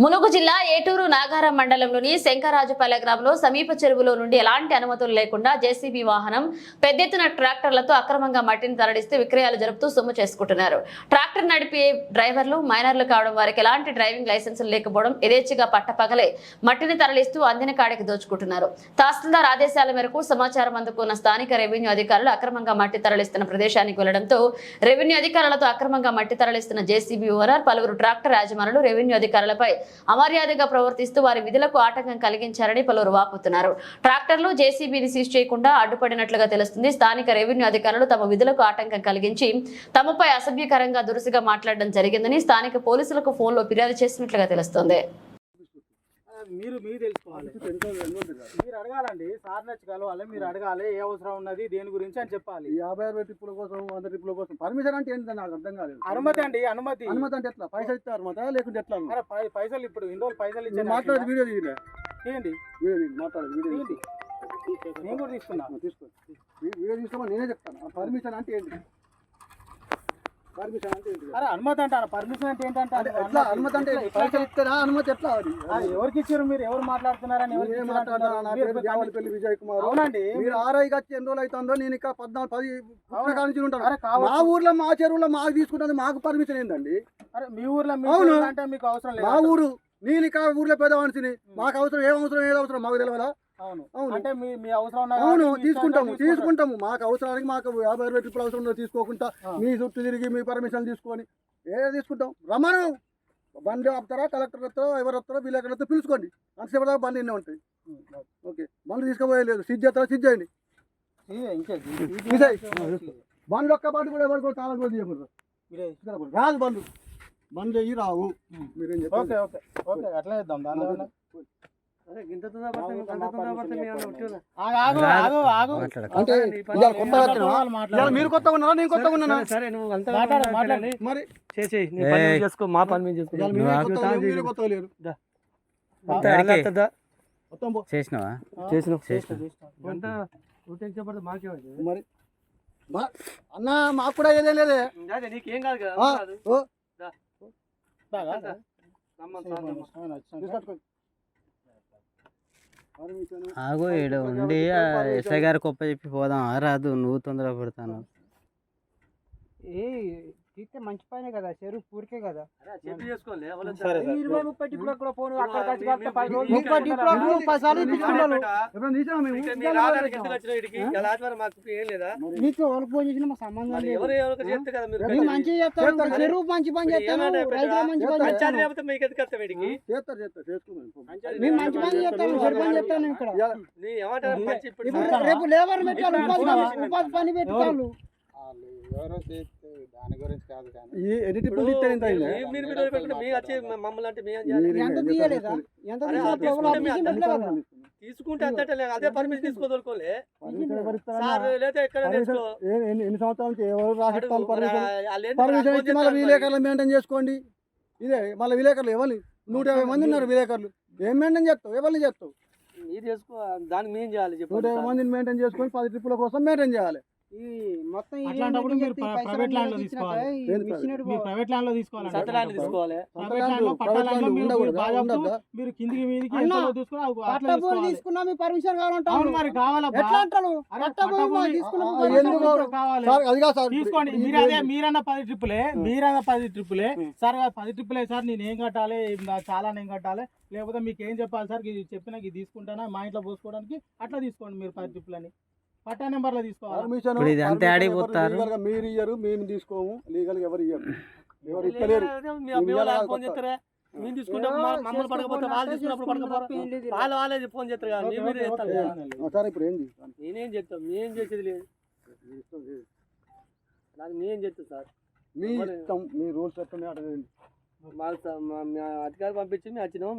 ములుగు జిల్లా ఏటూరు నాగారం మండలంలోని శంకరాజుపల్లె గ్రామంలో సమీప చెరువులో నుండి ఎలాంటి అనుమతులు లేకుండా జేసీబీ వాహనం పెద్ద ఎత్తున ట్రాక్టర్లతో అక్రమంగా మట్టిని తరలిస్తే విక్రయాలు జరుపుతూ సొమ్ము చేసుకుంటున్నారు. ట్రాక్టర్ నడిపే డ్రైవర్లు మైనర్లు కావడం, వారికి ఎలాంటి డ్రైవింగ్ లైసెన్సులు లేకపోవడం, యథేచ్ఛగా పట్టపగలే మట్టిని తరలిస్తూ అందిన కాడికి దోచుకుంటున్నారు. తహసీల్దార్ ఆదేశాల మేరకు సమాచారం అందుకున్న స్థానిక రెవెన్యూ అధికారులు అక్రమంగా మట్టి తరలిస్తున్న ప్రదేశానికి వెళ్లడంతో రెవెన్యూ అధికారులతో అక్రమంగా మట్టి తరలిస్తున్న జేసీబీ ఓనర్, పలువురు ట్రాక్టర్ యాజమానులు రెవెన్యూ అధికారులపై అమర్యాదగా ప్రవర్తిస్తూ వారి విధులకు ఆటంకం కలిగించారని పలువురు వాపోతున్నారు. ట్రాక్టర్లు జేసీబీని సీజ్ చేయకుండా అడ్డుపడినట్లుగా తెలుస్తుంది. స్థానిక రెవెన్యూ అధికారులు తమ విధులకు ఆటంకం కలిగించి తమపై అసభ్యకరంగా దురుసుగా మాట్లాడడం జరిగిందని స్థానిక పోలీసులకు ఫోన్లో ఫిర్యాదు చేసినట్లుగా తెలుస్తోంది. మీరు తెలుసుకోవాలి, మీరు అడగాలండి. సార్ నచ్చి కలవాలి, మీరు అడగాలి ఏ అవసరం ఉన్నది దేని గురించి అని చెప్పాలి. 50 ట్రిప్పుల కోసం 100 ట్రిప్పుల కోసం పర్మిషన్ అంటే ఏంటి నాకు అర్థం కాలేదు. అనుమతి అండి, అనుమతి అంటే ఎట్లా? పైసలు ఇస్తారు అనుమతి లేకుంటే ఎట్లా? పైసలు ఇప్పుడు ఇన్ని రోజులు పైసలు ఇచ్చి మాట్లాడేది వీడియో తీయండి, మాట్లాడేది వీడియో నేను కూడా తీసుకున్నా. వీడియో తీసుకోమని నేనే చెప్తాను. పర్మిషన్ అంటే ఏంటి? పర్మిషన్ అంటే ఏంటి? అనుమతి అంటారా? పర్మిషన్ అంటే ఏంటంటే ఎట్లా అనుమతి అంటే పైసలు ఇస్తారా? అనుమతి ఎట్లా? ఎవరికి ఇచ్చారు? మీరు ఎవరు మాట్లాడుతున్నారని జావలపల్లి విజయ్ కుమార్. అవునండి, మీరు ఆర్ఐకి వచ్చి ఎన్ని రోజులు అవుతుందో నేను ఇక్కడ 14-10 నుంచి ఉంటాను. మా ఊర్లో మా చెరువులో మాకు తీసుకుంటుంది, మాకు పర్మిషన్ ఏందండి? అరే మీ ఊర్లో అంటే మీకు అవసరం లేదు. మా ఊరు, నేను ఇక్కడ ఊర్లో పెద్ద మనిషిని, మాకు అవసరం ఏం అవసరం ఏది అవసరం మాకు తెలియదా? అవును, అంటే మీ అవసరం. అవును, తీసుకుంటాము. మాకు అవసరానికి మాకు 50 ట్రిప్పులు అవసరం తీసుకోకుండా మీ చుట్టూ తిరిగి మీ పర్మిషన్ తీసుకొని తీసుకుంటాం. రమ్మను, బండి ఆపుతారా, కలెక్టర్ వస్తారో ఎవరు వస్తారో విలేకరులతో పిలుచుకోండి. అంతసేపు దాకా బండి ఎన్నే ఉంటాయి. ఓకే, బండి తీసుకుపోయలేదు, సిజ్ చేస్తారా? సిజ్ చేయండి. బండ్లు ఒక్క బండి కూడా ఎవరు కూడా తాళం కూడా తీయకూడదు. రాదు బండి అయ్యి రావు. మీరేం చెప్పారు? అట్లా చేద్దాం. దానిలో మీరు కొత్తగా ఉన్నారా? నేను కొత్తగా ఉన్నానా? మరి చేసుకో, మా పని మీద చేసుకో. కొత్తగా లేరు. మరి అన్న మాకు కూడా ఏదేం లేదే. నీకేం కాదు కదా. ఆగో ఈడ ఉండి ఎస్ఐ గారికి గొప్ప చెప్పి పోదాం. రాదు, నువ్వు తొందర పడతాను. తీస్తే మంచి పనే కదా, చెరువు పూరికే కదా. రేపు లేబర్ ఉపాధి పని పెట్టుకోవాలి. దాని గురించి కాదు కానీ తీసుకుంటే అదే పర్మిషన్ తీసుకోదలుకోలే. ఎన్ని సంవత్సరాల నుంచి ఎవరు రాసిస్తాను పర్మిషన్ ఇచ్చి మళ్ళీ విలేకరులు మెయింటైన్ చేసుకోండి. ఇదే మళ్ళీ విలేకరులు ఎవరు 150 మంది ఉన్నారు. విలేకరులు ఏం మెయింటైన్ చేస్తావు? ఎవరిని చేస్తావు? దానికి మేం చేయాలి. 150 మందిని మెయింటైన్ చేసుకొని 10 ట్రిప్పుల కోసం మెయింటైన్ చేయాలి. అట్లాంటప్పుడు మీరు ప్రైవేట్ ల్యాండ్ లో తీసుకోవాలి. ప్రైవేట్ ల్యాండ్ లో తీసుకోవాలి. మీరు కిందికి మీదికి తీసుకున్నా మీ పర్మిషన్ కావాలంటే మరి కావాలి. తీసుకోండి. మీరన్న 10 ట్రిప్పులే సార్. 10 ట్రిప్పులే సార్. నేను ఏం కట్టాలి, చాలా నేను కట్టాలి, లేకపోతే మీకు ఏం చెప్పాలి సార్? ఇది చెప్పినా ఇది తీసుకుంటానా మా ఇంట్లో పోసుకోవడానికి? అట్లా తీసుకోండి మీరు 10 ట్రిప్పులని. పట్టా నెంబర్లో తీసుకోవాలి. మీరు ఇయ్యరు, మేము తీసుకోము. లీగల్ ఎవరు ఇయ్యరు, ఎవరు ఇస్తలేరు. మేము తీసుకుంటాం. మమ్మల్ని పడకపోతే వాళ్ళు తీసుకున్నప్పుడు పడకపోతే వాళ్ళే ఫోన్ చేస్తారు కదా. సార్ ఇప్పుడు ఏంది? నేనేం చెప్తాం, మేం చేసేది లేదు. నేనేం చెప్తాను సార్? మీ ఇష్టం, మీ రూల్స్ చెప్పండి. అడగండి. అధికారులు పంపించి మేము వచ్చినాము.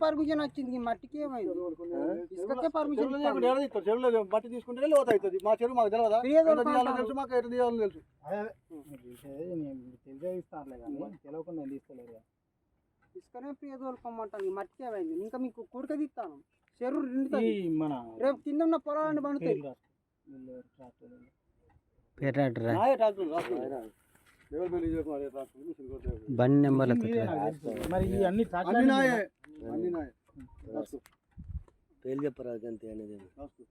పర్మిషన్ వచ్చింది, మట్టికి బట్టి తీసుకుంటే లోతు అవుతుంది. మా చెరువు మాకు తెలియదా? తెలుసు, మాకు ఎట్లా తీయాలని తెలుసు. తెలియజేస్తారులే కానీ తెలియకుండా తీసుకోలేదు. ఇసుకనే ప్రియ తోలుకోమంటాను, మట్టికి ఏమైంది? ఇంకా మీకు కూడక తీస్తాను. చెరువు మన రేపు కింద ఉన్న పొలాన్ని పండుతాయి. ఎవరు పెళ్లి చేసుకోవాలి ట్రాక్టర్ మిషన్ కొట్టే బండి నెంబర్లతో మీదే నాకు తెలుసు. మరి ఈ అన్ని అన్ని నాయే అన్ని నాయే పేరు చెప్పరా అంతే అనేది రాసుకో